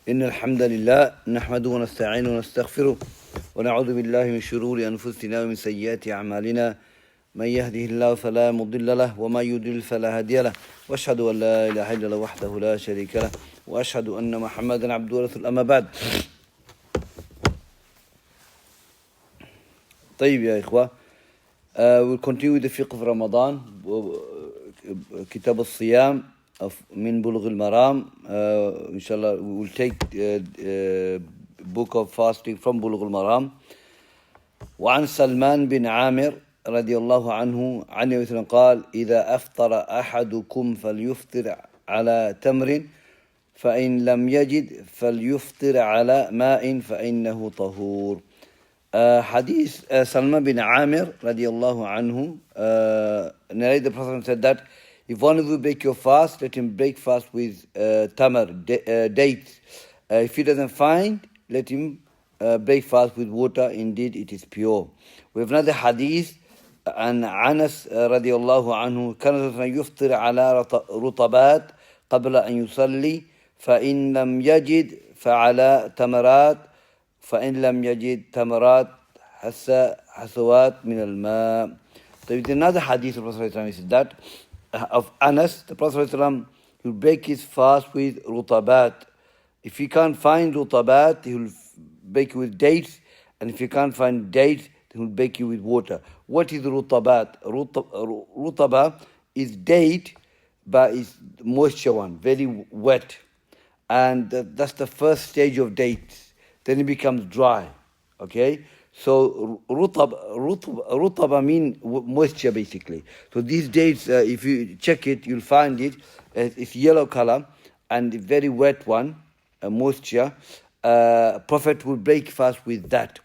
إن الحمد لله نحمده ونستعينه ونستغفره ونعوذ بالله من شرور أنفسنا ومن سيئات أعمالنا من يهده الله فلا مضل له وما يضلل فلا هادي له وأشهد أن لا إله إلا الله وحده لا شريك له وأشهد أن محمدا عبده ورسوله أما بعد. طيب يا إخوة, we'll continue with the fiqh of Ramadan, Kitab al-Siyam من Bulugh al Maraam. Inshallah, we will take book of fasting from Bulugh al Maraam. وعن سلمان بن عامر رضي الله عنه عن النبي صلى الله عليه وسلم قال إذا أفطر أحدكم فليفطر على تمر فإن لم يجد فليفطر على ماء فإنه طهور. Hadith Salman bin Amir radiallahu anhu narrated the Prophet said that if one of you break your fast, let him break fast with tamar, dates. If he doesn't find, let him break fast with water. Indeed, it is pure. We have another hadith عن أنس رضي الله عنه كان يفطر على رطبات قبل أن يصلي فإن لم يجد فعلى تمرات فإن لم يجد تمرات حسوات من الماء. There is another hadith of the Prophet said that of Anas, the Prophet will break his fast with rutabat. If he can't find rutabat, he will bake it with dates, and if he can't find dates, he will bake it with water. What is rutabat? Rutaba is date, but it's moisture one, very wet, and that's the first stage of dates. Then it becomes dry. Okay? So rutaba means moisture basically. So these dates, if you check it, you'll find it. It's yellow color and a very wet one, moisture. Prophet will break fast with that.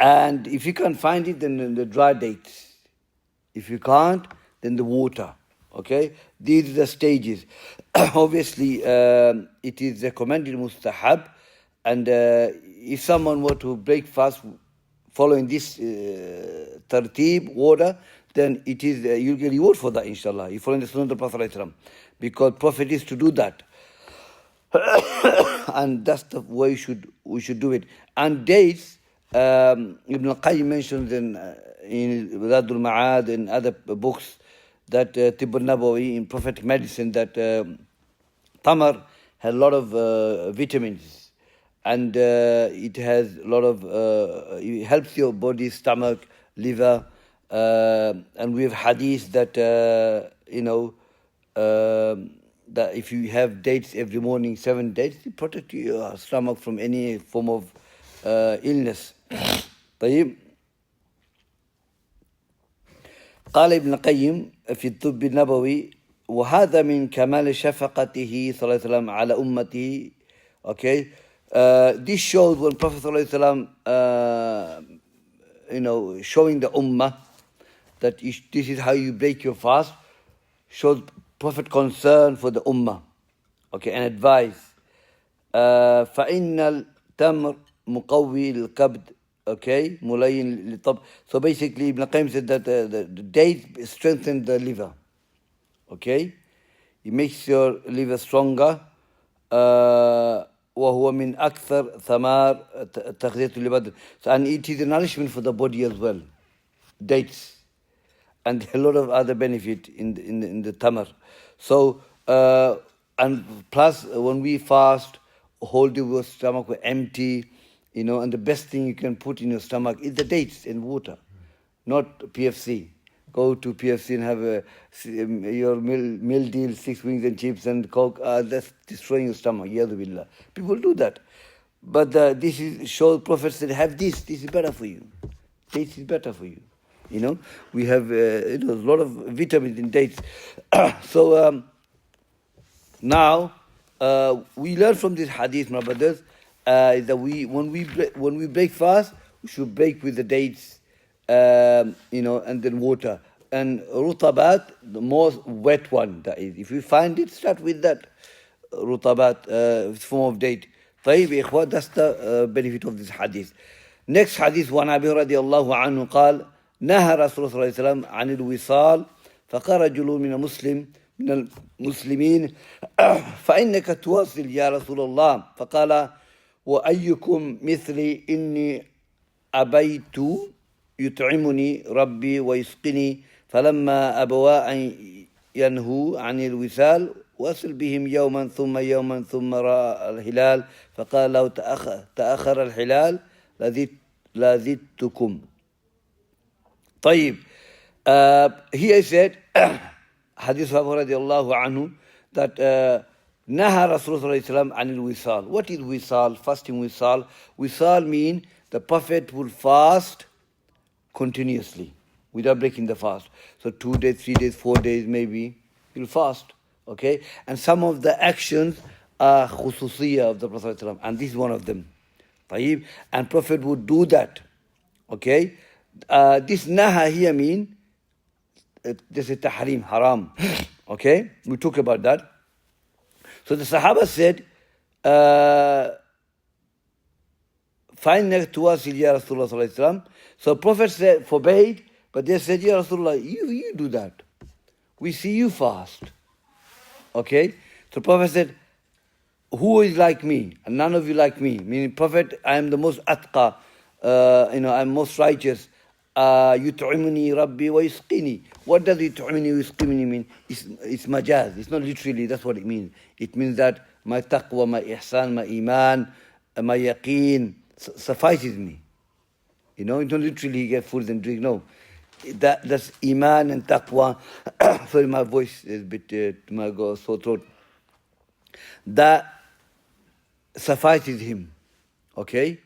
And if you can't find it, then the dry dates. If you can't, then the water. Okay? These are the stages. Obviously, it is recommended mustahab. And if someone were to break fast following this tartib order, then it is you'll get reward for that, inshallah. You following the sunnah of the Prophet, because Prophet is to do that, and that's the way we should do it. And dates, Ibn al-Qayyim mentions in Zadul Ma'ad and other books that Tibb al-Nabawi in prophetic medicine that tamar has a lot of vitamins. And it has a lot of, it helps your body, stomach, liver, and we have hadith that, that if you have dates every morning, 7 dates, it protects your stomach from any form of illness. طيب. قال ابن القيم في الطب النبوي وهذا من كمال شفقته صلى الله عليه وسلم على أمته. Okay. This shows when Prophet ﷺ, showing the ummah that this is how you break your fast, shows Prophet concern for the ummah, okay, and advice. فَإِنَّ الْتَمْرِ مُقَوِّي الْكَبْدِ, okay, مُلَيِّن لِلطَبْ. So basically, Ibn Qayyim said that the date strengthens the liver, okay, it makes your liver stronger. وهو من أكثر ثمار تغذية البدن. So, and it is a nourishment for the body as well. Dates. And a lot of other benefit in the tamar. So, and plus when we fast, hold your stomach empty, and the best thing you can put in your stomach is the dates and water, not PFC. Go to PFC and have your meal deal, 6 wings and chips and Coke. That's destroying your stomach. Yadu billah. People do that. But this is shows Prophet said, have this. This is better for you. Dates is better for you. We have a lot of vitamins in dates. So now we learn from this hadith, my brothers, that when we break fast, we should break with the dates. And then water. And rutabat, the most wet one, that is. If you find it, start with that. Rutabat, form of date. طيب إخوة, that's the benefit of this hadith. Next hadith, وعن أبي رضي الله عنه قال نهى رسول الله صلى الله عليه وسلم عن الوصال فقال رجل من مسلم من المسلمين فإنك تواصل يا رسول الله. فقال وأيكم مثلي إني أبيت يطعمني ربي ويسقني فلما أبوا أن ينهوا عن الوصال وصل بهم يوما ثم رأى الهلال فقال لو تأخر الهلال لزدتكم. طيب, here he said Hadith of radiallahu anhu that Naha Rasulullah sallallahu anil wisal. What is wisal? Fasting wisal. Wisal mean the Prophet will fast continuously without breaking the fast. So 2 days, 3 days, 4 days maybe he'll fast. Okay? And some of the actions are khususiyah of the Prophet sallallahu, and this is one of them. طيب. And Prophet would do that. Okay? This Naha here mean this is tahrim, haram. Okay? We talk about that. So the Sahaba said, فَإِنَّكَ تُوَاصِلْ يَا رَسُولَ اللَّهِ صَلَّى اللَّهُ عَلَيْهِ وَسَلَّمَ. So Prophet said, forbade, but they said, Ya Rasulullah, you do that. We see you fast. Okay? So Prophet said, who is like me? And none of you like me. Meaning, Prophet, I am the most atqa, I'm most righteous. يُطْعِمُنِي رَبِّي وَيُسْقِنِي. What does يُطْعِمُني وَيُسْقِنِي mean? It's majaz. It's not literally, that's what it means. It means that my taqwa, my ihsan, my iman, my yaqeen suffices me. It's not literally get food and drink. No. That's iman and taqwa. Sorry, my voice is a bit to my sore throat. That suffices him. Okay?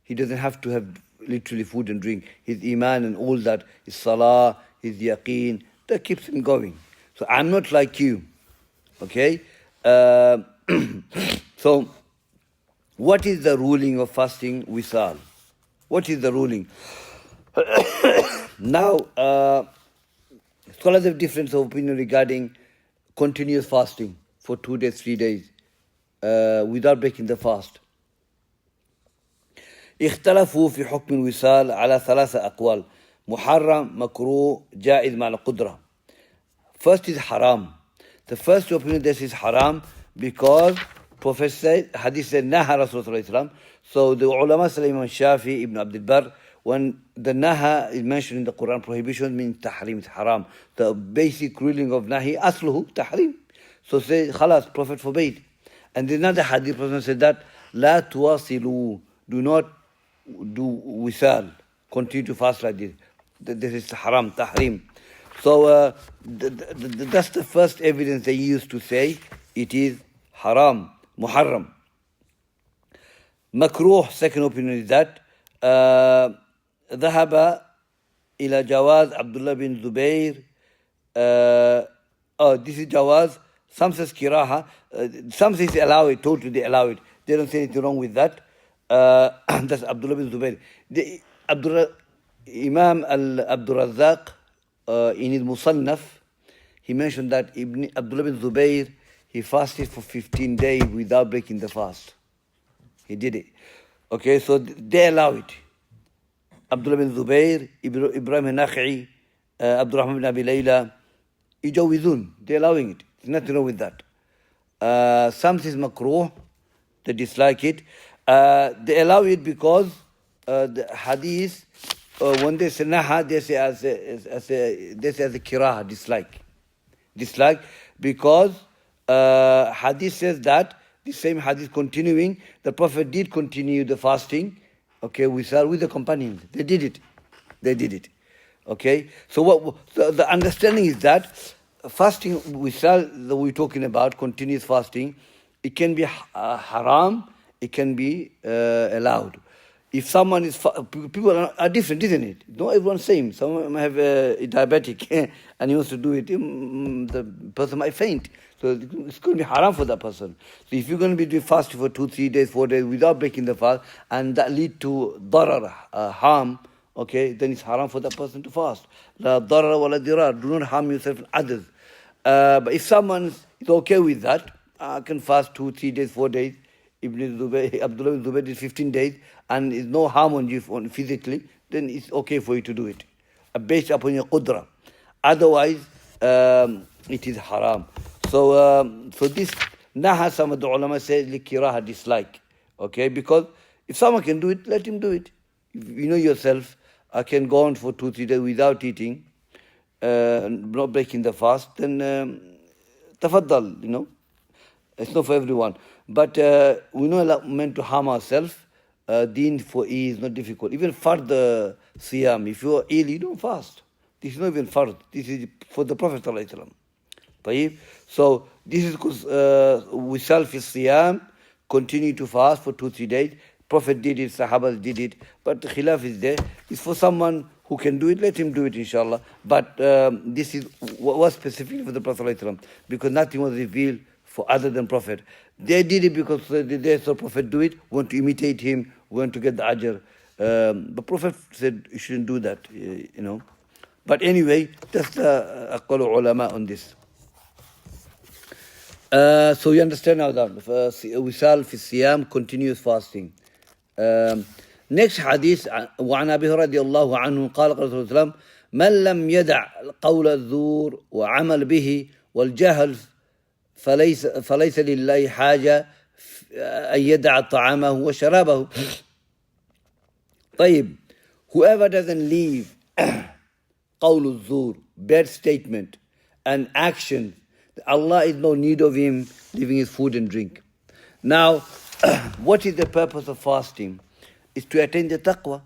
He doesn't have to have literally food and drink. His iman and all that, his salah, his yaqeen, that keeps him going. So I'm not like you. Okay? So, what is the ruling of fasting wisal? What is the ruling? Now, scholars have difference of opinion regarding continuous fasting for 2 days, 3 days, without breaking the fast. اختلفوا في حكم الوصال على 3 أقوال محرم مكروه جائز مع القدرة. First is haram. The first opinion this is haram because Prophet said, Hadith said, Naha Rasulullah. So the ulama say Imam Shafi, Ibn Abdul Barr, when the Naha is mentioned in the Quran, prohibition means tahrim, it's haram. The basic ruling of Nahi, asluhu, tahrim. So say, khalas, Prophet forbade. And there's another hadith, Prophet said that, La tuwasilu, do not do wisal, continue to fast like this. This is haram, tahrim. So that's the first evidence they used to say it is haram, muharram. Makruh, second opinion is that ذهب إلى جواز Abdullah bin Zubayr. This is jawaz. Some says kiraha. Some says allow it, totally they allow it. They don't say anything wrong with that. That's Abdullah bin Zubayr. Imam Abdul Razzaq in his Musannaf, he mentioned that Abdullah bin Zubayr, he fasted for 15 days without breaking the fast. He did it. Okay, so they allow it. Abdullah bin Zubayr, Ibrahim al-Nakhi, Abdurrahman bin Abi Layla, Ijawizun, they're allowing it. There's nothing wrong with that. Some says makruh, they dislike it. They allow it because the hadith, when they say naha, they say as a kiraha, dislike, because hadith says that the same hadith continuing, the Prophet did continue the fasting. Okay, with the companions, they did it. Okay, so the understanding is that fasting that we're talking about, continuous fasting, it can be haram. It can be allowed. If someone is, people are different, isn't it? Not everyone's same. Someone might have a diabetic and he wants to do it, the person might faint. So it's going to be haram for that person. So if you're going to be doing fasting for 2, 3 days, 4 days without breaking the fast, and that lead to darar, harm, okay, then it's haram for that person to fast. La darar wa la dirar. Do not harm yourself and others. But if someone is okay with that, I can fast 2, 3 days, 4 days. Abdullah bin Zubayr did 15 days and there's no harm on you physically, then it's okay for you to do it. Based upon your qudra. Otherwise, it is haram. So this naha, some of the ulama say likiraha, dislike. Okay, because if someone can do it, let him do it. If you know yourself, I can go on for 2-3 days without eating, not breaking the fast, then tafaddal, you know. It's not for everyone. But we know not meant to harm ourselves. Deen for ease, not difficult. Even fard siyam, if you are ill, you don't fast. This is not even fard. This is for the Prophet ﷺ. So this is because wisal fi siyam, continue to fast for 2-3 days. Prophet did it, Sahabas did it, but the khilaf is there. It's for someone who can do it, let him do it, inshallah. But this is was specifically for the Prophet ﷺ, because nothing was revealed for other than Prophet. They did it because they saw Prophet do it, want to imitate him, want to get the ajr. But Prophet said you shouldn't do that, you know. But anyway, that's the aqwal ulama on this. So you understand now that wisal fi siyam, continuous fasting. Next hadith, وعن أبي هريرة رضي الله عنه قال قال رسول الله من لم يدع قول الزور وعمل به والجهل فليس لله حاجة أن يدع طعامه وشرابه. طيب, whoever doesn't leave قول الزور, bad statement, and action, Allah is no need of him leaving his food and drink. Now, what is the purpose of fasting? Is to attain the taqwa.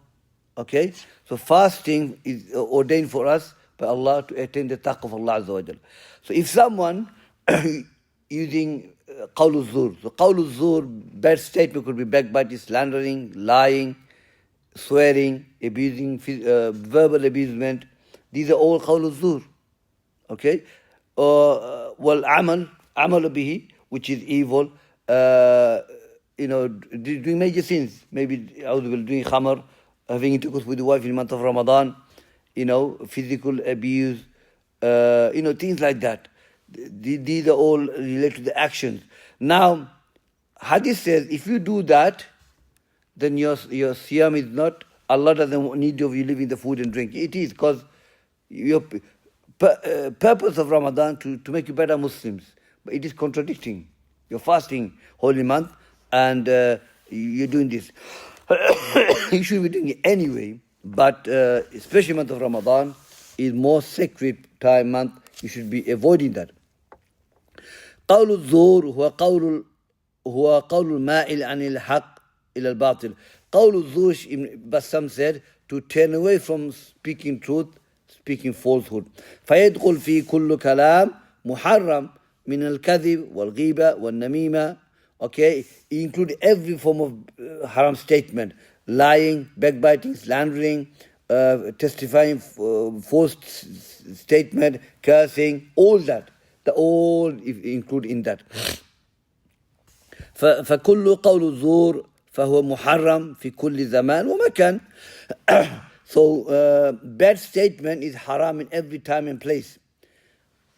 Okay? So fasting is ordained for us by Allah to attain the taqwa of Allah Azza wa Jal. So if someone using qawl zur, so qawl zur, bad statement could be backbiting, slandering, lying, swearing, abusing, verbal abusement. These are all qawl zur. Okay? Well, amal bihi, which is evil, you know, doing major sins, maybe doing khamr, having intercourse with the wife in the month of Ramadan, you know, physical abuse, you know, things like that. These are all related to the actions. Now, Hadith says, if you do that, then your siyam is not, Allah doesn't need of you leaving the food and drink. It is because your purpose of Ramadan to make you better Muslims. But it is contradicting. You're fasting holy month and you're doing this. You should be doing it anyway, but especially month of Ramadan is more sacred time month. You should be avoiding that. قول الزور هو قول المائل عن الحق إلى الباطل. قول الزور, but some said, to turn away from speaking truth, speaking falsehood. فيدخل في كل كلام محرم من الكذب والغيبة والنميمة. Okay, include every form of haram statement, lying, backbiting, slandering, testifying, false statement, cursing, all that. The all include in that. فكل قول زور فهو محرم في كل زمان ومكان. So bad statement is haram in every time and place.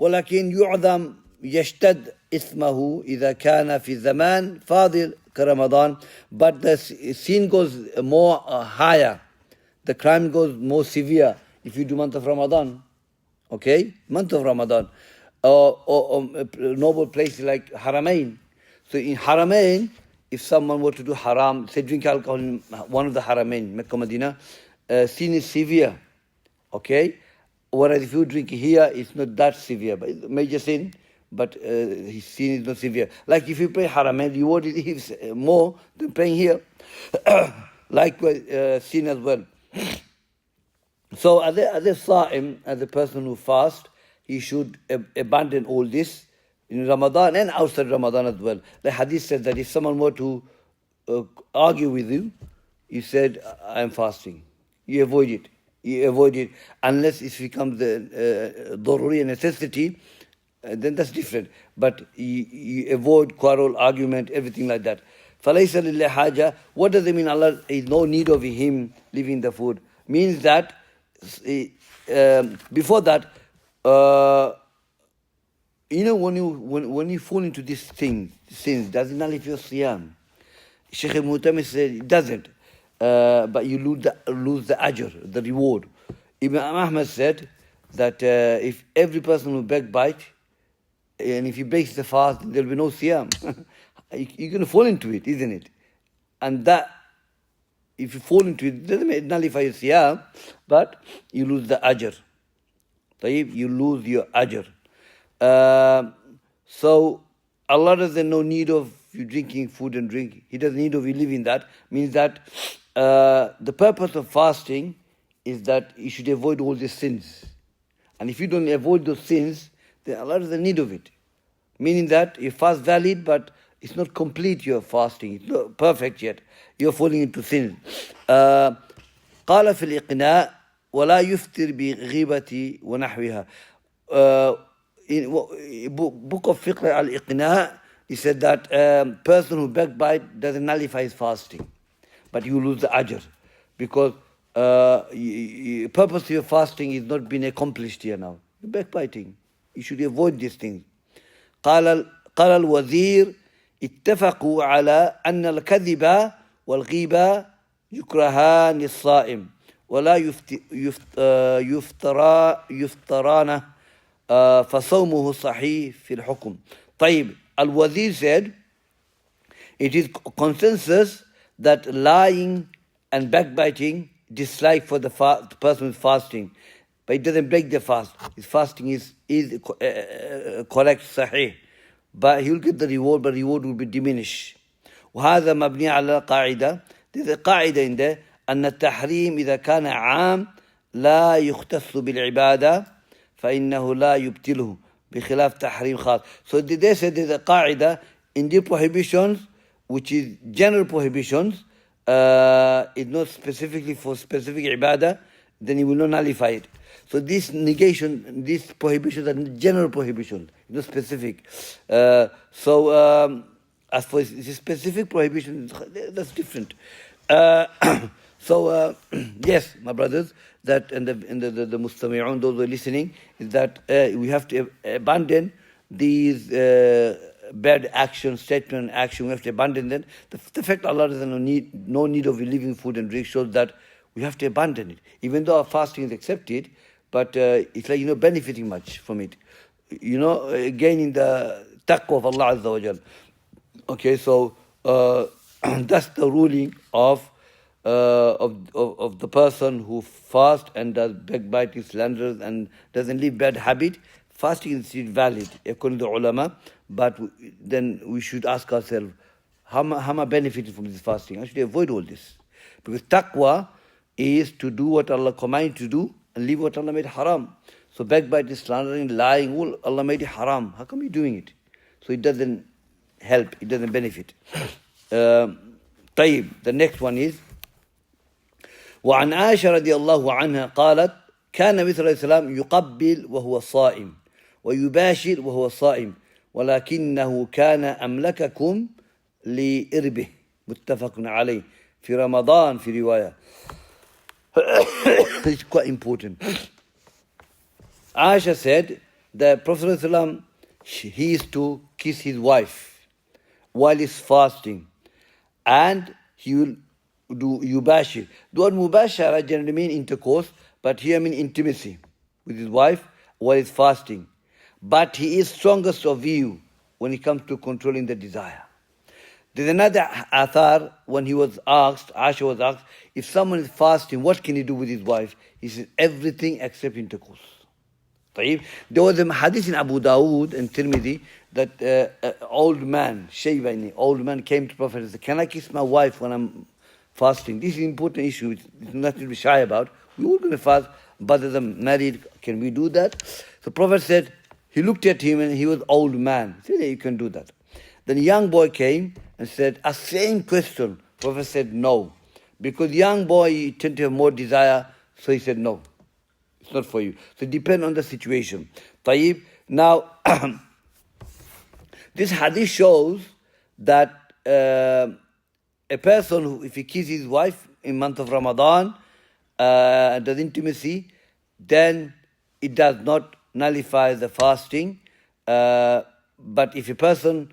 ولكن يعظم يشتد إثمه إذا كان في زمان فاضل كرمضان. But the sin goes more higher. The crime goes more severe if you do month of Ramadan. Okay? Month of Ramadan. Or noble places like Haramain. So in Haramain, if someone were to do haram, say drink alcohol in one of the Haramain, Mecca, Medina, sin is severe. Okay? Whereas if you drink here, it's not that severe. But it's a major sin, but his sin is not severe. Like if you pray Haramain, you would receive more than praying here. Likewise, sin as well. So as a Sa'im, as a person who fasts, he should abandon all this in Ramadan and outside Ramadan as well. The hadith says that if someone were to argue with you, you said, I am fasting. You avoid it. You avoid it unless it becomes the daruri, necessity, then that's different. But you avoid quarrel, argument, everything like that. فَلَيْسَ لِلَّهِ حَاجَةً. What does it mean? Allah is no need of him leaving the food. Means that before that, you know, when you fall into this thing, sins, does it nullify your siyam? Shaykh Mu'tamir said it doesn't, but you lose the ajr, the reward. Ibn Ahmad said that if every person who backbite, and if he breaks the fast, there will be no siyam. You're going to fall into it, isn't it? And that, if you fall into it, it doesn't nullify your siyam, but you lose the ajr. You lose your ajr. So Allah doesn't know need of you drinking food and drink. He doesn't need of you living that. Means that the purpose of fasting is that you should avoid all the sins. And if you don't avoid those sins, then Allah doesn't need of it. Meaning that your fast valid, but it's not complete, your fasting. It's not perfect yet. You're falling into sin. قال في الإقناع ولا يفطر بغيبة ونحوها. In book of Fiqh al-Iqna, he said that person who backbite doesn't nullify his fasting, but you lose the ajr, because purpose of your fasting is not being accomplished here now. You're backbiting. You should avoid these things. قال الوزير اتفقوا على أن الكذب والغيبة يكرهان الصائم ولا يفطران فصومه صحيح في الحكم. طيب, al-Wazir said, it is consensus that lying and backbiting dislike for the person who is fasting, but it doesn't break the fast. His fasting is correct, sahih, but he will get the reward, but reward will be diminished. وهذا مبني على قاعدة. There's a قاعدة in there أن التحريم إذا كان عام لا يختص بالعبادة فإنه لا يبتله بخلاف تحريم خاص. So they said there's a قاعدة in the prohibitions, which is general prohibitions, it's not specifically for specific ibadah, then he will not nullify it. So this negation, these prohibitions are general prohibitions, not specific. As for specific prohibitions, that's different. Yes, my brothers, that and the mustami'un, those who are listening, is that we have to abandon these bad action, statement, action. We have to abandon them. The fact Allah doesn't no need of leaving food and drink shows that we have to abandon it. Even though our fasting is accepted, but it's like benefiting much from it. Gaining the taqwa of Allah Azza wa Jal. Okay, so that's the ruling of the person who fasts and does backbiting, slanders, and doesn't leave bad habit. Fasting is still valid according to ulama, but then we should ask ourselves, how am I benefiting from this fasting? I should avoid all this, because taqwa is to do what Allah commanded to do and leave what Allah made haram. So backbiting, slandering, lying, all Allah made it haram. How come you're doing it? So it doesn't help, it doesn't benefit. طيب, the next one is وعن عائشة رضي الله عنها قالت كان النبي صلى الله عليه وسلم يقبل وهو صائم ويباشر وهو صائم ولكنه كان أملككم لإربه متفق عليه في رمضان في رواية. It's quite important. Aisha said that Prophet ﷺ, he used to kiss his wife while he's fasting, and he will do yubashir. The word mubashara generally mean intercourse, but here mean intimacy with his wife while he's fasting. But he is strongest of you when it comes to controlling the desire. There's another athar when he was asked, Aisha was asked, if someone is fasting, what can he do with his wife? He said, everything except intercourse. There was a hadith in Abu Dawood and Tirmidhi that an old man, Shaybani, old man came to Prophet and said, can I kiss my wife when I'm fasting? This is an important issue. It's nothing to be shy about. We're all going to fast, both of them married. Can we do that? The Prophet said, he looked at him and he was old man. He said, yeah, you can do that. Then a young boy came and said, a same question. Prophet said, no. Because young boy tend to have more desire, so he said, no. It's not for you. So it depends on the situation. Tayyib. Now, this hadith shows that a person who, if he kisses his wife in month of Ramadan, does intimacy, then it does not nullify the fasting. But if a person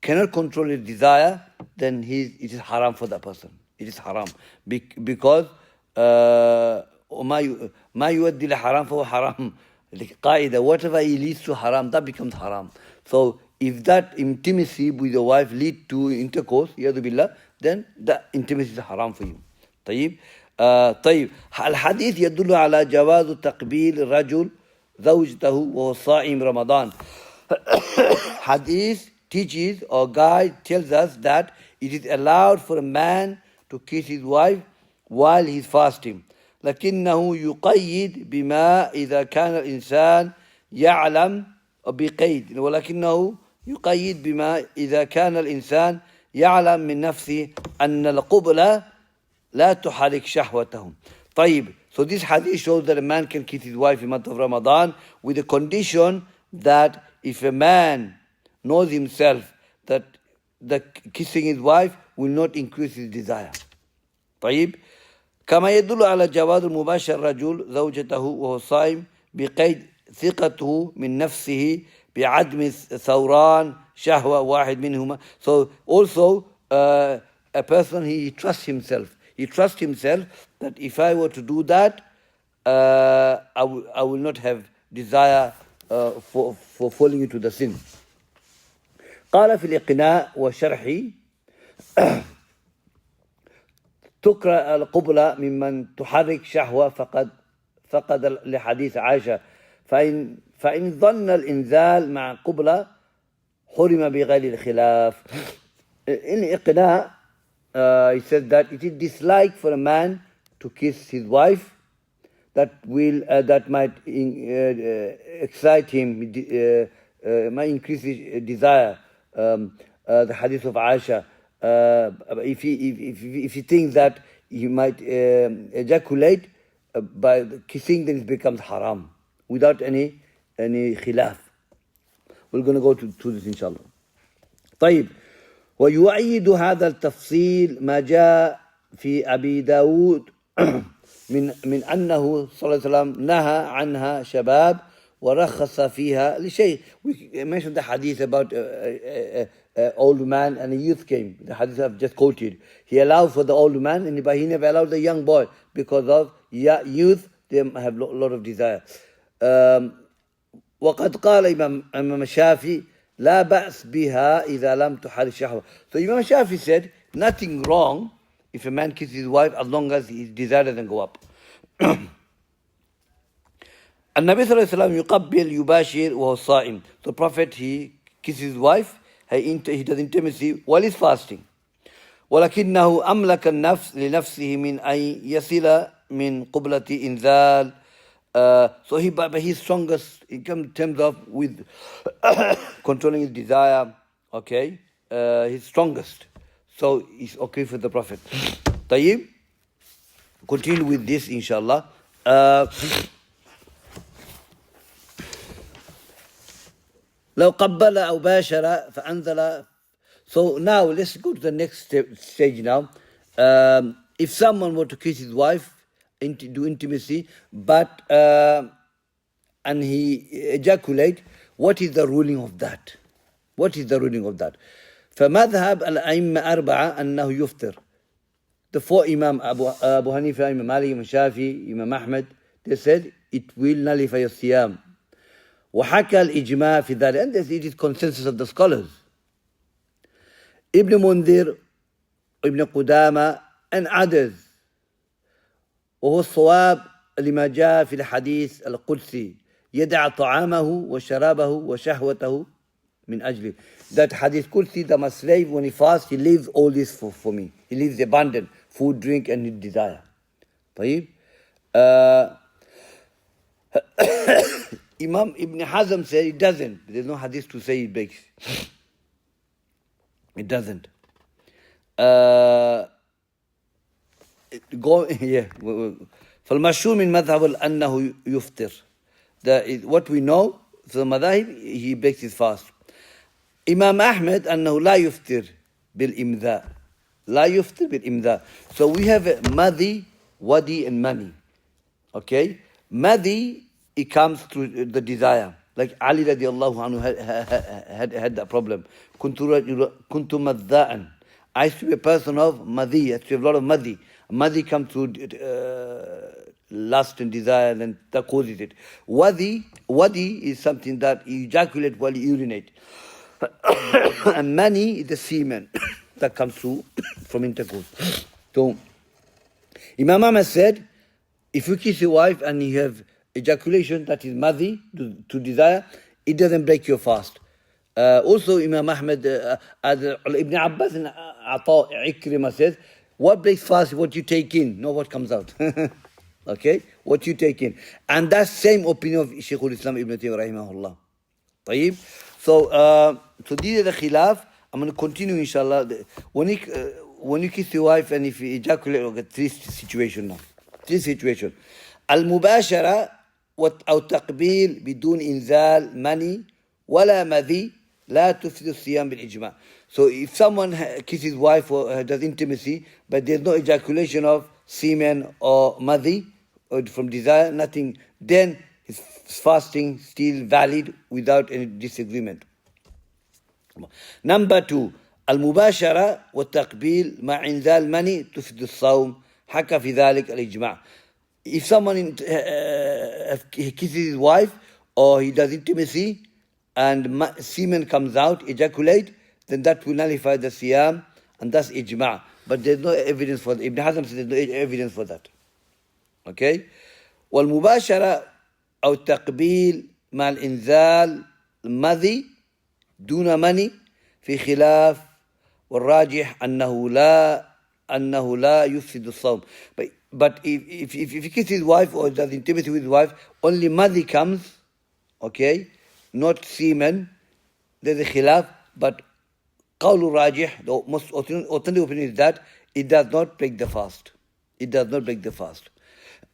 cannot control his desire, then it is haram for that person. It is haram. Because ما يؤدي لحرام فهو حرام Like qaida, whatever it leads to haram, that becomes haram. So if that intimacy with your wife lead to intercourse, yadu billah, then that intimacy is haram for you. طيب طيب الحديث يدل على جواز تقبيل الرجل زوجته وهو صائم رمضان. Hadith teaches or guide tells us that it is allowed for a man to kiss his wife while he's fasting. لكنه يقيد بما إذا كان الإنسان يعلم بقيد ولكنه يقيد بما إذا كان الإنسان يعلم من نفسه أن القبلة لا تحرك شهوته. طيب, so this hadith shows that a man can kiss his wife in the month of Ramadan with the condition that if a man knows himself that the kissing his wife will not increase his desire. طيب, كما يدل على جواز مباشر الرجل زوجته وهو صائم بقيد ثقته من نفسه بعدم ثوران شهوة واحد منهما. So also a person, he trusts himself. He trusts himself that if I were to do that, I will not have desire for falling into the sin. قال في الإقناع وشرحي تكره القبلة ممن تحرك شهوة فقد لحديث عائشة فإن ظن الإنزال مع قبلة حرم بغير الخلاف. In إقناع he said that it is dislike for a man to kiss his wife that might excite him, might increase his desire. The hadith of Aisha, if he thinks that he might ejaculate by kissing, then it becomes haram without any khilaf. We're going to go to this inshallah. طيب, ويؤيد هذا التفصيل ما جاء في أبي داود من أنه صلى الله عليه وسلم نهى عنها شباب ورخص فيها لشيء. We mentioned the hadith about old man and a youth came. The hadith I've just quoted. He allowed for the old man, but he never allowed the young boy because of youth. They have a lot of desire. وقد قال إمام الشافعي لا بأس بها إذا لم تحرك شهوة. So Imam Shafi said nothing wrong if a man kisses his wife as long as his desire doesn't go up. النبي صلى الله عليه وسلم يقبل يباشر وهو صائم. The Prophet, he kisses his wife, he does intimacy while he's fasting. ولكنه أملك النفس لنفسه من أن يصل من قبلة إنزال. So he's strongest in terms of with controlling his desire. Okay, he's strongest. So it's okay for the Prophet. طيب, continue with this inshallah. لو قبل أو باشر فأنزل. So now let's go to the next stage now. If someone were to kiss his wife, do intimacy, but and he ejaculate, what is the ruling of that? What is the ruling of that? فمذهب الأئمة أربعة أنه يفطر. The four Imam Abu Hanifa, Imam Malik, Imam Shafi, Imam Ahmed, they said it will nullify your siyam. وحكى الإجماع في ذلك, and it is consensus of the scholars. Ibn Mundhir, Ibn Qudama, and others. وهو الصواب لما جاء في الحديث القدسي يدع طعامه وشرابه وشهوته من أجله. That hadith Qudsi, that my slave, when he fasts, he leaves all this for me. He leaves abundant food, drink, and his desire. طيب. Imam Ibn Hazm said it doesn't. There's no hadith to say it breaks. It doesn't. فالمشهور من مذهب أنه يفطر. What we know from the madhahib, he breaks his fast. Imam Ahmed أنه لا يفطر بالإمذاء. لا يفطر بالإمذاء. So we have madhi, wadi, and mani. Okay, madhi, it comes through the desire. Like Ali radiallahu anhu had that problem. كنت مذاءً. I used to be a person of madhi. I used to have a lot of madhi. Madhi comes through lust and desire, and that causes it. Wadi is something that you ejaculate while you urinate. And mani is the semen that comes through from intercourse. So, Imam Ahmad said, if you kiss your wife and you have ejaculation, that is madhi, to desire, it doesn't break your fast. Also, Imam Ahmad, Ibn Abbas and Ata Ikrima says, what breaks fast is what you take in, not what comes out. Okay? What you take in. And that's same opinion of Shaykh al-Islam Ibn Taymiyyah rahimahullah. طيب? So these are the khilaf. I'm going to continue inshallah. When you kiss your wife and if you ejaculate, okay, three situations now. Three situations. Al-mubashara أو تقبيل بدون إنزال مني ولا مذي لا تفسد الصيام بالإجماع. So if someone kisses his wife or does intimacy, but there's no ejaculation of semen or madhi, or from desire, nothing, then his fasting still valid without any disagreement. Number 2, المباشرة والتقبيل مع إنزال مني تفسد الصوم حكى في ذلك الإجماع. If someone kisses his wife or he does intimacy and semen comes out, ejaculate, then that will nullify the siyam, and that's ijma'. But there's no evidence for that. Ibn Hazm says there's no evidence for that. Okay? والمباشرة أو التقبيل مع الإنزال المذي دون مني في خلاف والراجح أنه لا يفسد الصوم. But if he kisses his wife or does intimacy with his wife, only madhi comes, okay, not semen, there's a khilaf, but qawlu rajih, the most authentic opinion is that it does not break the fast. It does not break the fast.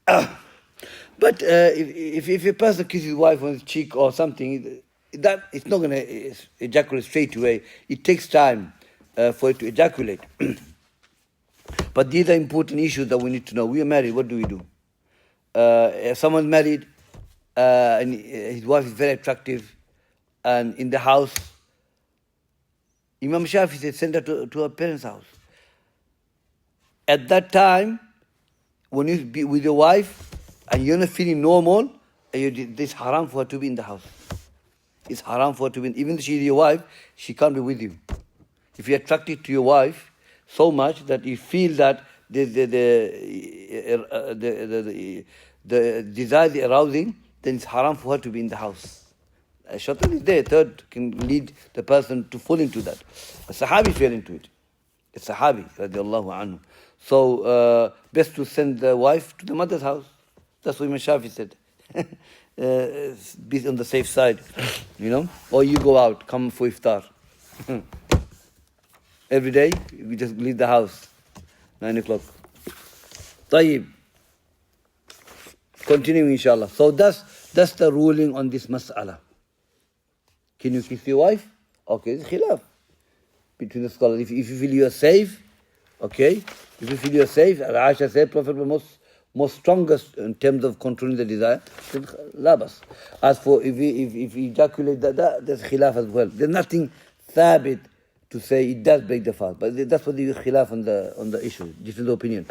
But if a person kisses his wife on his cheek or something, that it's not going to ejaculate straight away. It takes time for it to ejaculate. But these are important issues that we need to know. We are married, what do we do? If someone's married and his wife is very attractive and in the house, Imam Shafi said, send her to her parents' house. At that time, when you be with your wife and you're not feeling normal, it's haram for her to be in the house. It's haram for her to be, even though she's your wife, she can't be with you. If you're attracted to your wife so much that you feel that the desire is arousing, then it's haram for her to be in the house. Shaitan is there. Third can lead the person to fall into that. A Sahabi fell into it. A Sahabi, radiallahu anhu. So, best to send the wife to the mother's house. That's what Imam Shafi said. Be on the safe side, you know. Or you go out, come for iftar. Every day, we just leave the house, 9 o'clock. Tayyib. Continuing, inshallah. So that's the ruling on this mas'ala. Can you kiss your wife? Okay, it's khilaf between the scholars. If you feel you are safe, okay. If you feel you are safe, Aisha said, Prophet was most strongest in terms of controlling the desire, then labas. As for if you ejaculate there's khilaf as well. There's nothing thabit to say it does break the fast, but that's what the khilaf on the issue, different opinion.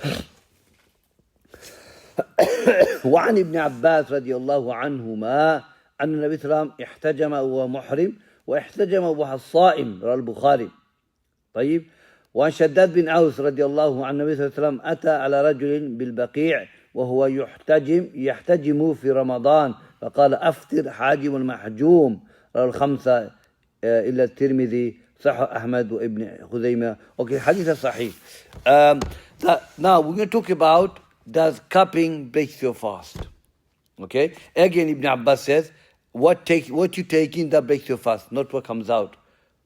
وعن ابن عباس رضي الله عنهما أن النبي صلى الله عليه وسلم احتجم وهو محرم واحتجم وهو صائم رواه البخاري. طيب. وعن شداد بن أوس رضي الله عن النبي صلى الله عليه وسلم أتى على رجل بالبقيع وهو يحتجم في رمضان فقال أفطر حاجم المحجوم رواه الخمسة إلا الترمذي صح أحمد وابن خزيمة. Okay, hadith is sahih. Now we're going to talk about, does cupping break your fast? Okay, again Ibn Abbas says, what you take in that breaks your fast, not what comes out.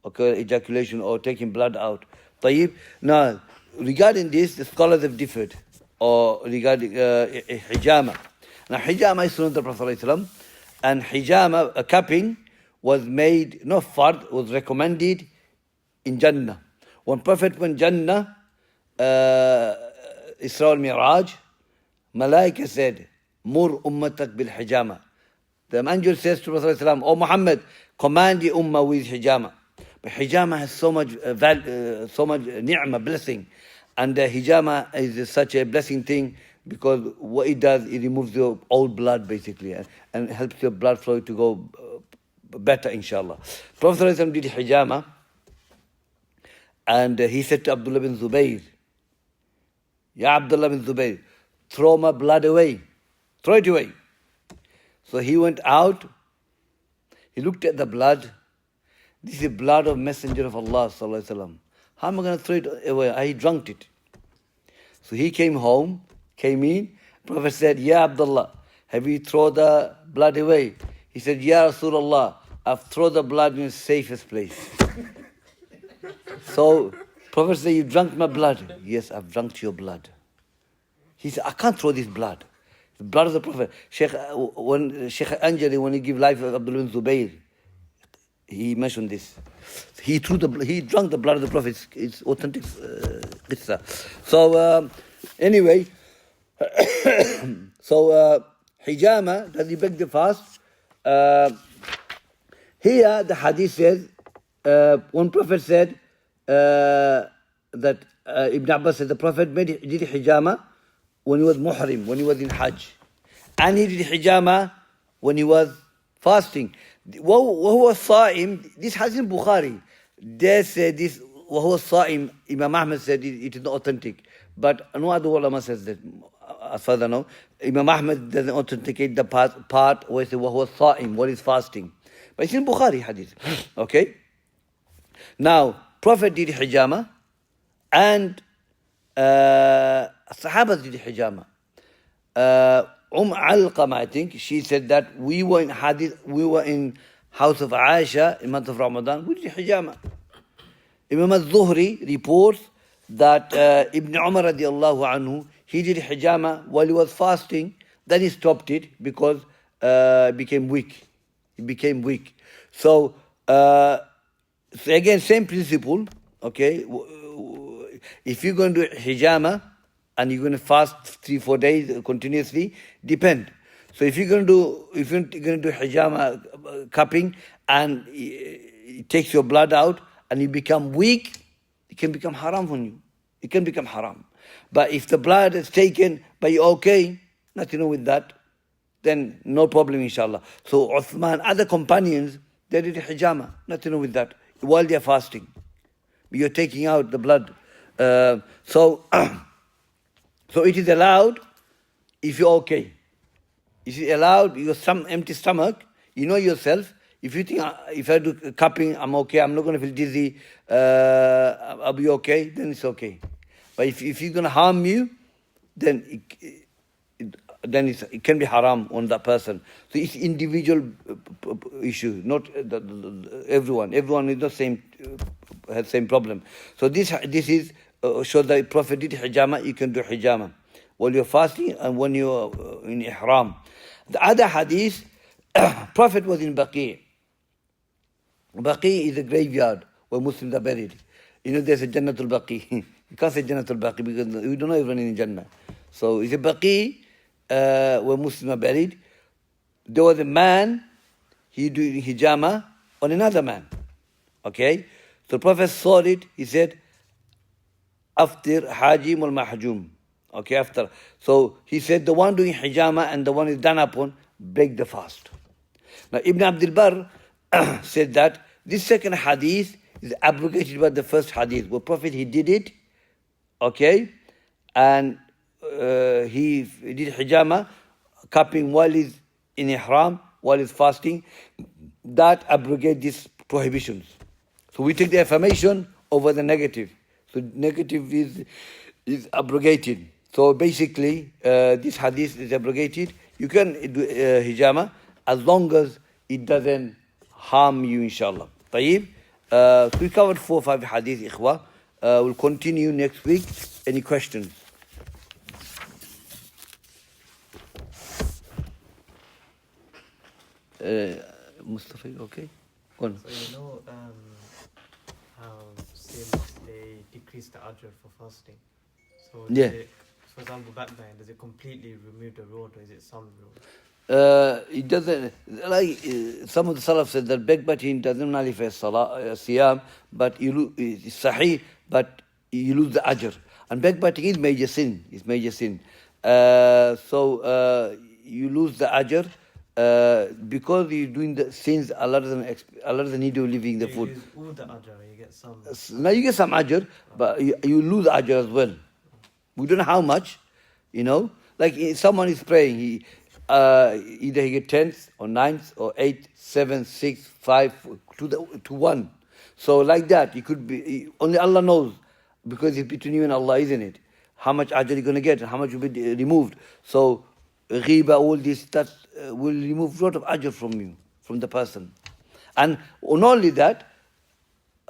Okay, ejaculation or taking blood out. Tayyib. Now, regarding this, the scholars have differed. Or regarding hijama. Now, hijama is sunnah of the Prophet ﷺ, and hijama, cupping, was made, not fard, was recommended in Jannah. When Prophet went Jannah, Isra al-Miraj, Malaika said, Mur ummatak bil hijama. The angel says to Prophet ﷺ, O Muhammad, command the ummah with hijama. But hijama has so much ni'mah, blessing. And hijama is such a blessing thing because what it does, it removes your old blood basically and helps your blood flow to go better, inshallah. Prophet ﷺ did hijama, and he said to Abdullah bin Zubayr, Ya Abdullah bin Zubayr, throw my blood away. Throw it away. So he went out, he looked at the blood. This is blood of Messenger of Allah sallallahu alaihi wasallam. How am I going to throw it away? I drunk it. So he came home, came in. Prophet said, Ya Abdullah, have you thrown the blood away? He said, Ya Rasulullah, I've thrown the blood in the safest place. So Prophet said, you drank my blood. Yes, I've drunk your blood. He said, I can't throw this blood. The blood of the Prophet. Shaykh Anjali, when he gave life of Abdullah bin Zubayr, he mentioned this. He drank the blood of the Prophet. It's authentic qissa. So anyway, so hijama, does he break the fast? Here the hadith says, one Prophet said that Ibn Abbas said the Prophet did hijama when he was muhrim, when he was in Hajj. And he did hijama when he was fasting. وهو الصائم, this has in Bukhari. They say this, وهو الصائم, Imam Ahmad said it is not authentic. But no other ulama says that, as far as I know. Imam Ahmad doesn't authenticate the part where it says وهو الصائم, what is fasting. But it's in Bukhari hadith. Okay? Now, Prophet did hijama, and Sahabas did hijama. Alqama, I think, she said that we were in house of Aisha in month of Ramadan, we did hijama. Imam al-Zuhri reports that Ibn Umar radiallahu anhu, he did hijama while he was fasting, then he stopped it because it became weak. He became weak. So again, same principle, okay? If you're going to do hijama and you're going to fast 3-4 days continuously, depend. So if you're going to do hijama cupping and it takes your blood out and you become weak, it can become haram on you. It can become haram. But if the blood is taken, but you're okay, nothing wrong with that, then no problem, inshallah. So Uthman, other companions, they did hijama, nothing wrong with that, while they're fasting. You're taking out the blood. So it is allowed if you're okay. It is allowed, you have some empty stomach, you know yourself. If you think, if I do cupping, I'm okay, I'm not going to feel dizzy, I'll be okay, then it's okay. But if it's going to harm you, then it can be haram on that person. So it's individual issue, not everyone. Everyone is not same, has same problem. So this is shows that Prophet did hijama, you can do hijama while you're fasting and when you're in ihram. The other hadith, Prophet was in Baqi. Baqi is a graveyard where Muslims are buried. You know, there's a Jannatul Baqi. You can't say Jannatul Baqi because we don't know everyone in Jannah. So it's a Baqi where Muslims are buried. There was a man, he doing hijama on another man. Okay? So Prophet saw it, he said, Aftir Hajim al Mahjum. Okay, after. So he said the one doing hijama and the one is done upon, break the fast. Now Ibn Abdul Barr said that this second hadith is abrogated by the first hadith. Where Prophet, he did it, okay, and he did hijama, cupping while he's in ihram, while he's fasting. That abrogates these prohibitions. So we take the affirmation over the negative. So negative is abrogated. So basically, this hadith is abrogated. You can do hijama as long as it doesn't harm you, inshallah. طيب. So we covered 4 or 5 hadith, ikhwa. We'll continue next week. Any questions? Mustafa, okay? Go on. So you know how Muslims, they decrease the ajr for fasting. So Yeah. For example, backbiting, does it completely remove the reward or is it some reward? It doesn't, like some of the Salaf said that backbiting doesn't nullify siyam, but it's sahih, but you lose the ajr. And backbiting is major sin. It's major sin. So you lose the ajr because you're doing the sins. Allah doesn't need you leaving the food. You lose all the ajr, you get some. Now you get some ajr, but you lose ajr as well. We don't know how much, Like someone is praying, either he get 10th or 9th or 8th, 7th, 6th, 5 to 1. So like that, it could be only Allah knows, because it's between you and Allah, isn't it? How much ajr you're going to get, how much will be removed. So ghiba, all this, that will remove a lot of ajr from you, from the person. And not only that,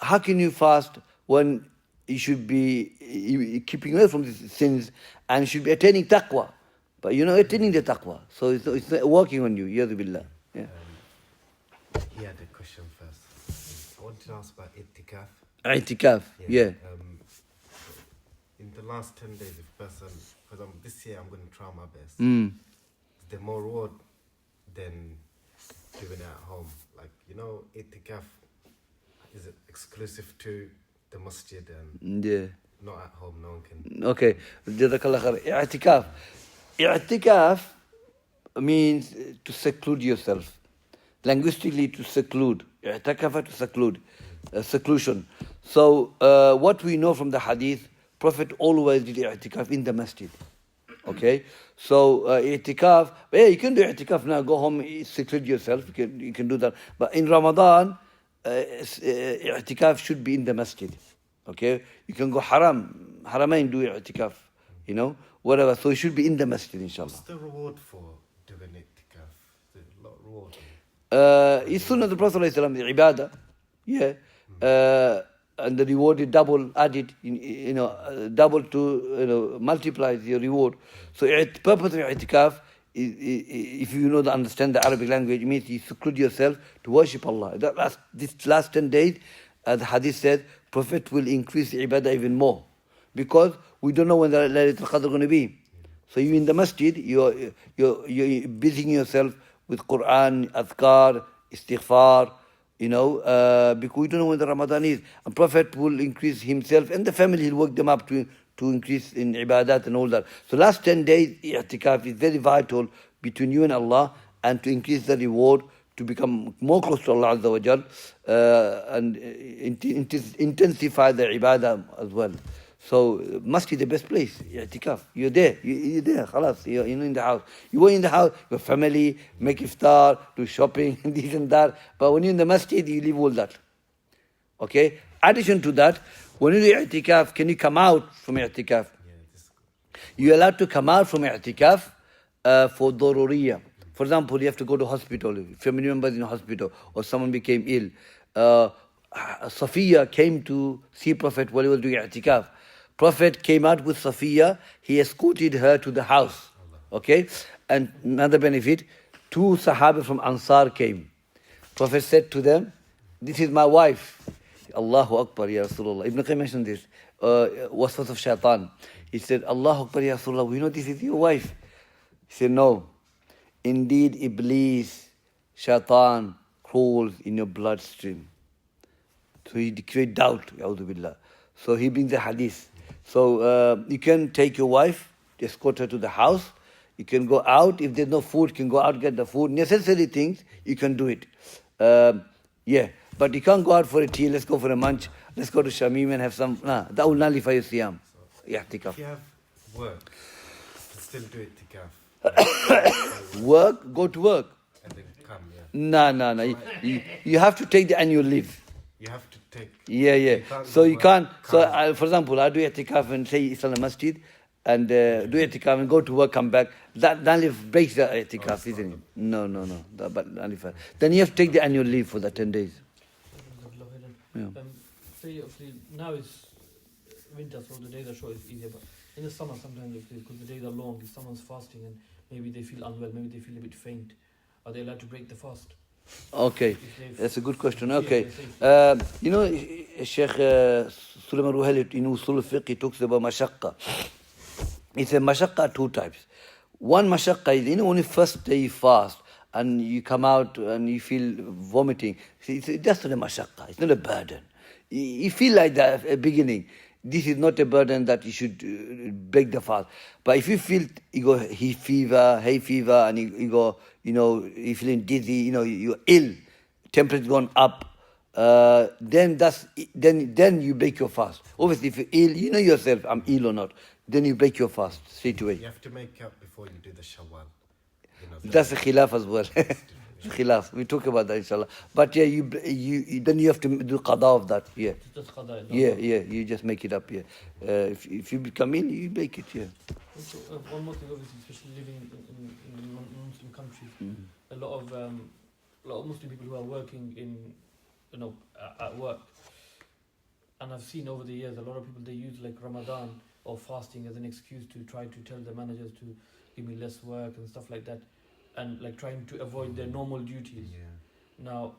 how can you fast when you should be keeping away from these sins and you should be attaining taqwa? But you're not attaining the taqwa. So it's not working on you. Yadu billah. Yeah. He had a question first. I wanted to ask about itikaf. Itikaf, yeah. In the last 10 days, if person, because this year I'm going to try my best. Mm. Is there more reward than doing it at home? Like, itikaf, is it exclusive to the masjid and Yeah. not at home? No one can. Okay. Jazakallah khair. I'tikaf. I'tikaf means to seclude yourself. Linguistically, to seclude. I'tikafa, to seclude. Seclusion. So, what we know from the hadith, Prophet always did i'tikaf in the masjid. Okay? So, i'tikaf, you can do i'tikaf now, go home, seclude yourself, you can do that. But in Ramadan, i'tikaf should be in the masjid. Okay? You can go haramain, do i'tikaf, whatever. So it should be in the masjid, inshallah. What's the reward for doing itikaf? Is there a lot of reward? It's sunnah of the Prophet, the ibadah. Yeah. And the reward is double added, double to, multiplies your reward. So purpose of i'tikaf, if you understand the Arabic language, it means you seclude yourself to worship Allah. This last 10 days, the hadith said, Prophet will increase the ibadah even more. Because we don't know when the Laylatul Qadr is going to be. So you in the masjid, you're busying yourself with Quran, adhkar, istighfar, because we don't know when the Ramadan is. And Prophet will increase himself and the family, he'll work them up to increase in ibadat and all that. So last 10 days, i'tikaf is very vital between you and Allah, and to increase the reward, to become more close to Allah Azza wa Jal, and intensify the ibadah as well. So must be the best place, i'tikaf. You're there, khalas, you're in the house. You were in the house, your family, make iftar, do shopping, this and that. But when you're in the masjid, you leave all that. Okay? Addition to that, when you do i'tikaf, can you come out from i'tikaf? You're allowed to come out from i'tikaf for daruriyah. For example, you have to go to hospital, family members in hospital, or someone became ill. Safiya came to see Prophet while he was doing i'tikaf. Prophet came out with Safiya, he escorted her to the house. Okay? And another benefit, 2 Sahaba from Ansar came. Prophet said to them, this is my wife. Allahu Akbar, Ya Rasulullah. Ibn Qayyim mentioned this. Waswas of shaitan. He said, Allahu Akbar, Ya Rasulullah, we know this is your wife. He said, no. Indeed, Iblis, shaitan, crawls in your bloodstream. So he created doubt, A'udhu Billah. So he brings the hadith. So you can take your wife, escort her to the house. You can go out. If there's no food, you can go out, get the food. Necessary things, you can do it. But you can't go out for a tea, let's go for a munch, let's go to Shamim and have some. That will nullify your siyam. If you have work, you can still do itikaf. Work, go to work. And then come, No. You have to take the annual leave. You have to take. Yeah. So you can't. So for example, I do i'tikaf and say it's on the masjid, and do i'tikaf and go to work, come back. That breaks the i'tikaf, isn't it? No. But then you have to take the annual leave for the 10 days. Yeah. Say obviously now it's winter, so the days are short, it's easier. But in the summer, sometimes because the days are long, if someone's fasting and maybe they feel unwell, maybe they feel a bit faint, are they allowed to break the fast? Okay, that's a good question. Okay, Shaykh Sulaiman Ruhaili in Usul al-Fiqh, he talks about mashaqqa. He said mashaqqa 2 types. One mashaqqa is, when you first day you fast and you come out and you feel vomiting. It's just not a mashaqqa, it's not a burden. You feel like that at the beginning. this is not a burden that you should break the fast. But if you feel you go hay fever, and you go, you're feeling dizzy, you're ill, temperature gone up, then you break your fast. Obviously, if you're ill, you know yourself, I'm ill or not, then you break your fast straight away. You have to make up before you do the shawwal. That's a khilaf as well. Khilaf. We talk about that, inshallah. But yeah, then you have to do qada of that. Yeah. Just qada. Yeah. You just make it up. Yeah. If you come in, you make it. Yeah. Also, one more thing, obviously, especially living in non-Muslim countries, a lot of Muslim people who are working in, at work, and I've seen over the years a lot of people, they use like Ramadan or fasting as an excuse to try to tell the managers to give me less work and stuff like that, and like trying to avoid their normal duties. Yeah. Now,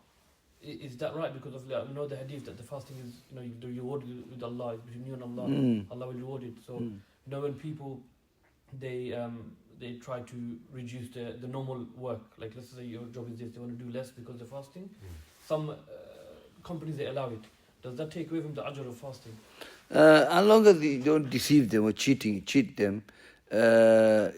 is that right? Because of the hadith that the fasting is, the reward with Allah is between you and Allah. Allah will reward it. So when people they try to reduce the normal work, like let's say your job is this, they want to do less because they're fasting. Some companies, they allow it. Does that take away from the ajr of fasting? As long as you don't deceive them or cheat them, trying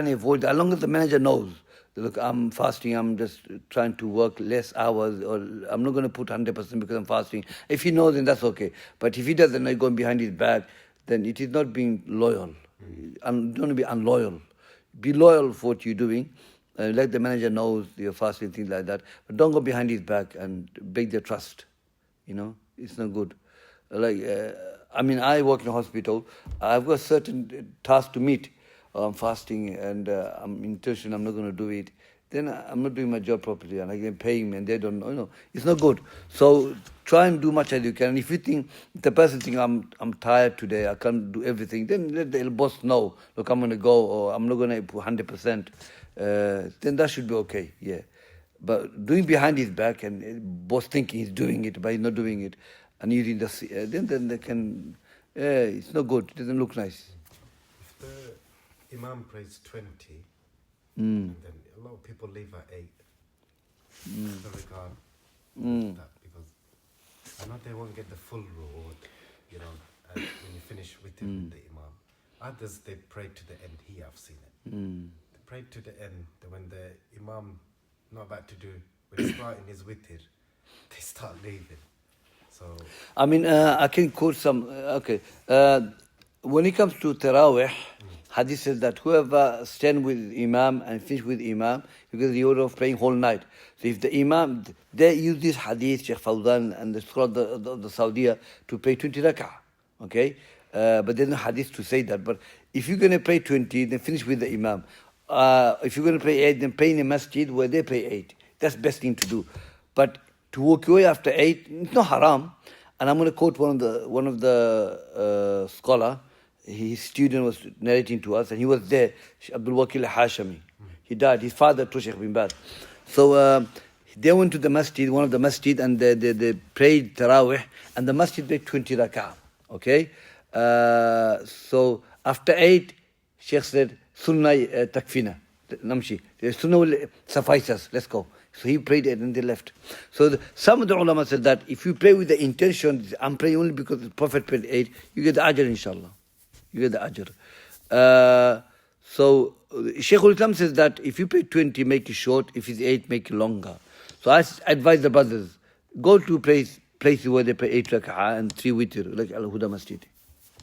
to avoid. As long as the manager knows, look, I'm fasting, I'm just trying to work less hours, or I'm not going to put 100% because I'm fasting. If he knows, then that's okay. But if he doesn't know, going behind his back, then it is not being loyal. I'm going to be unloyal. Be loyal for what you're doing. Let the manager know you're fasting, things like that. But don't go behind his back and break their trust. It's not good. I work in a hospital. I've got certain tasks to meet. I'm fasting and I'm intentional, I'm not going to do it. Then I'm not doing my job properly, and I get paying me and they don't know. It's not good. So try and do much as you can. And if you think, if the person thinks I'm tired today, I can't do everything, then let the boss know, look, I'm going to go, or I'm not going to put 100%. Then that should be okay, yeah. But doing behind his back and boss thinking he's doing it, but he's not doing it, and using then they can, it's not good. It doesn't look nice. If the Imam prays 20, and then a lot of people leave at 8. The regard that, because I know they won't get the full reward, when you finish with the Imam. Others, they pray to the end. Here, I've seen it. They pray to the end. When the Imam not about to do, when he's starting his witr, they start leaving. So I can quote some. When it comes to Tarawih, Hadith says that whoever stand with Imam and finish with Imam, you get the order of praying whole night. So if the Imam, they use this Hadith, Shaykh Fawzan and the scholar of the Saudi to pray 20 rak'ah, okay? But there's no Hadith to say that. But if you're going to pray 20, then finish with the Imam. If you're going to pray 8, then pray in a masjid where they pray 8. That's the best thing to do. But to walk away after 8, it's not haram. And I'm going to quote one of the scholar. His student was narrating to us, and he was there, Abdul Hashami. He died. His father, Shaykh bin Baz. So they went to the masjid, one of the masjid, and they prayed Tarawih, and the masjid prayed 20 rak'ah. Okay? So after 8, Shaykh said, Sunnah takfina. Namshi. Sunnah will suffice us. Let's go. So he prayed it and they left. So some of the ulama said that if you pray with the intention, I'm praying only because the Prophet prayed 8, you get the ajr, inshallah. You get the ajr. So Shaykh al-Islam says that if you pray 20, make it short. If it's 8, make it longer. So I advise the brothers, go to places where they pray 8 rak'ah and 3 witr, like Al-Huda Masjid.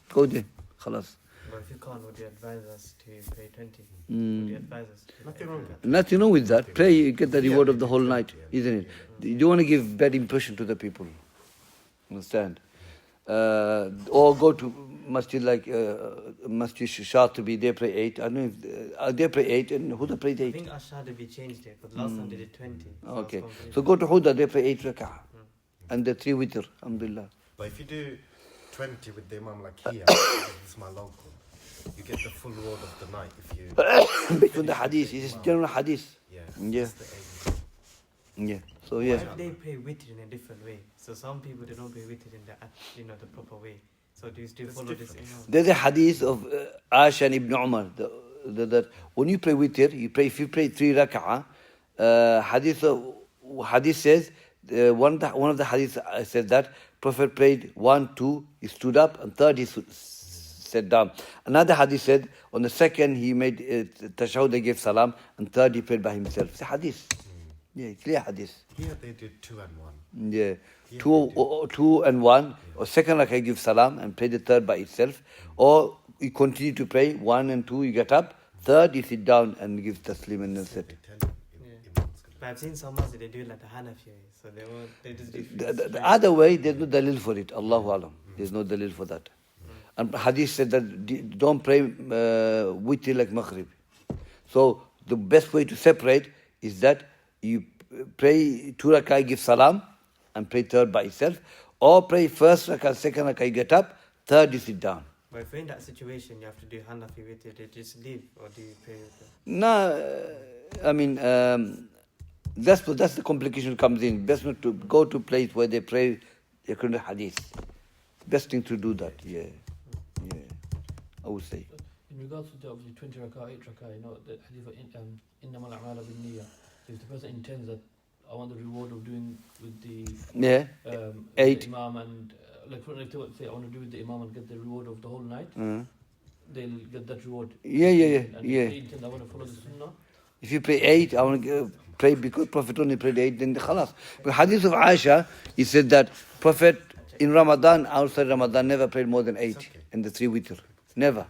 Go there. Khalas. But if you can't, would you advise us to pray 20? Would you advise us to nothing wrong with that. Nothing wrong with that. Pray, you get the reward of the whole night, isn't it? You don't want to give bad impression to the people. Understand? Or go to masjid like Masjid Shatibi, they pray 8. I don't know if they pray 8 and Huda prayed 8. I think Ashadibi changed it, but last time they did 20. Okay. So go to Huda, they pray 8 rak'ah. And the 3 witr, alhamdulillah. But if you do 20 with the Imam like here, this is my local, you get the full reward of the night if you... Based on the hadith, it's general hadith. Yeah. Yeah. Yeah. So Why yeah. if they pray witr in a different way? So some people, they don't pray witr in the proper way. So do you still follow this Imam? There's a hadith of Aisha and Ibn Umar that when you pray witr, if you pray 3 rak'ah, hadith says, one of the hadith says that Prophet prayed 1, 2, he stood up, and third he sat down. Another hadith said, on the second he made tashahud, they gave salam, and third he prayed by himself. It's a hadith. Yeah, clear hadith. Here they did 2 and 1. Yeah, two and one, or second rakah give salam and pray the third by itself, or you continue to pray 1 and 2, you get up, third you sit down and give taslim and then sit. But I've seen some masjid, they do it like the Hanafi way, so they just do The other way, there's no dalil for it. Allahu alam. There's no dalil for that. And hadith said that don't pray witr like maghrib. So the best way to separate is that you pray 2 rakah, give salam, and pray third by itself, or pray first rakah, second rakah, you get up, third you sit down. But if you're in that situation, you have to do Hanafi with it, they just leave, or do you pray with it? No, I mean, that's the complication comes in. Best not to go to place where they pray according to hadith. Best thing to do that, yeah. I would say. In regards to the obviously 20 rakah, 8 rakah, you know, the hadith of innamal a'malu bin-niyyah. So if the person intends that I want the reward of doing with the 8 the imam, and like for if they say I want to do with the imam and get the reward of the whole night, they'll get that reward. Yeah. And if they intend I want to follow the sunnah. If you pray 8, I want to pray because Prophet only prayed 8, then the khalas. But hadith of Aisha, he said that Prophet in Ramadan, outside Ramadan, never prayed more than 8 in the 3 witr. Never.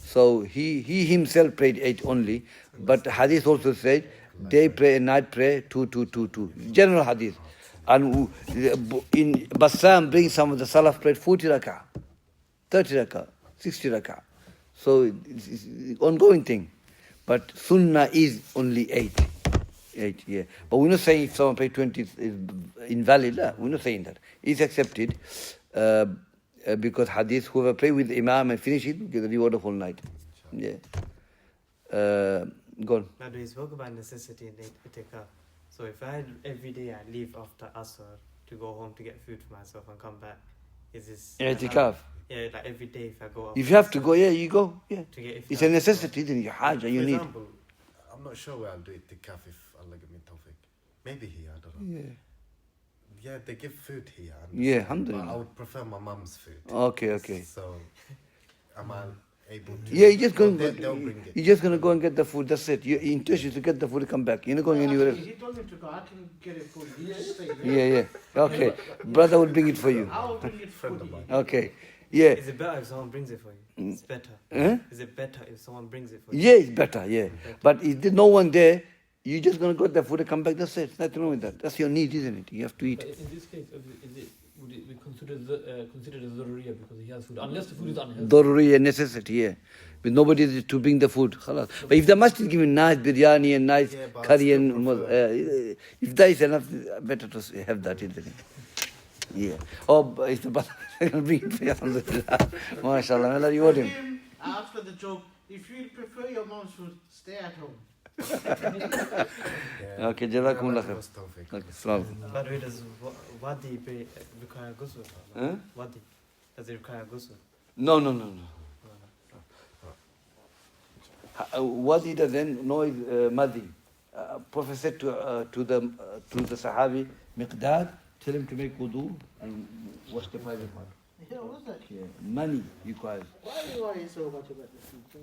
So he himself prayed 8 only. But hadith also said, day pray and night pray 2, 2, 2, 2. General hadith. And in Bassam brings some of the Salaf prayed 40 rakah, 30 rakah, 60 rakah. So it's ongoing thing. But sunnah is only 8. 8, yeah. But we're not saying if someone prayed 20 is invalid. No, we're not saying that. It's accepted because hadith, whoever pray with the imam and finish it, get the reward of whole night. Yeah. Go on. Now, we spoke about necessity in itikaf. So if every day I leave after Asr to go home to get food for myself and come back, is this... Itikaf. Yeah, like every day if I go... If you have to go, yeah, you go. Yeah. To get It's a necessity, then you haja, you For need. example, I'm not sure where I'll do itikaf if Allah give me tawfiq. Maybe here, I don't know. Yeah. Yeah, they give food here. Yeah, But alhamdulillah. I would prefer my mum's food. Okay. So, am I able to? Yeah, you just go. They'll bring it. You're just gonna go and get the food. That's it. Your intention is to get the food and come back. You're not going anywhere else. He told me to go. I can get it for you. You just stay there. Yeah. Okay, brother will bring it for you. I will bring it for you. Okay. Yeah. Is it better if someone brings it for you? It's better. Huh? Is it better if someone brings it for you? Yeah, it's better. Yeah. But if there's no one there, you're just gonna get the food and come back. That's it. Nothing wrong with that. That's your need, isn't it? You have to eat. But in this case, would it be considered as zaruriyah because he has food, unless the food is unhealthy? Daruri, a necessity, yeah. With nobody to bring the food. Khalas. But if the masjid give you nice biryani and nice but curry I and still if that is enough, better to have that, isn't it? Yeah. Oh, but if the brother can bring it for you, alhamdulillah. MashaAllah. Allah reward him. Him, after the joke, if you prefer your mom's food, stay at home. Yeah. Okay, Jazakumullah Allah khair. give us tawfiq. Okay, Assalamu By the way, does Wadi require ghusl? Huh? Wadi, does it require ghusl? No. What he doesn't know is Madhi. Prophet said to the Sahabi, Miqdad, tell him to make wudu and wash the private part. Yeah, what's that? Yeah. Money requires. Why are you worrying so much about this?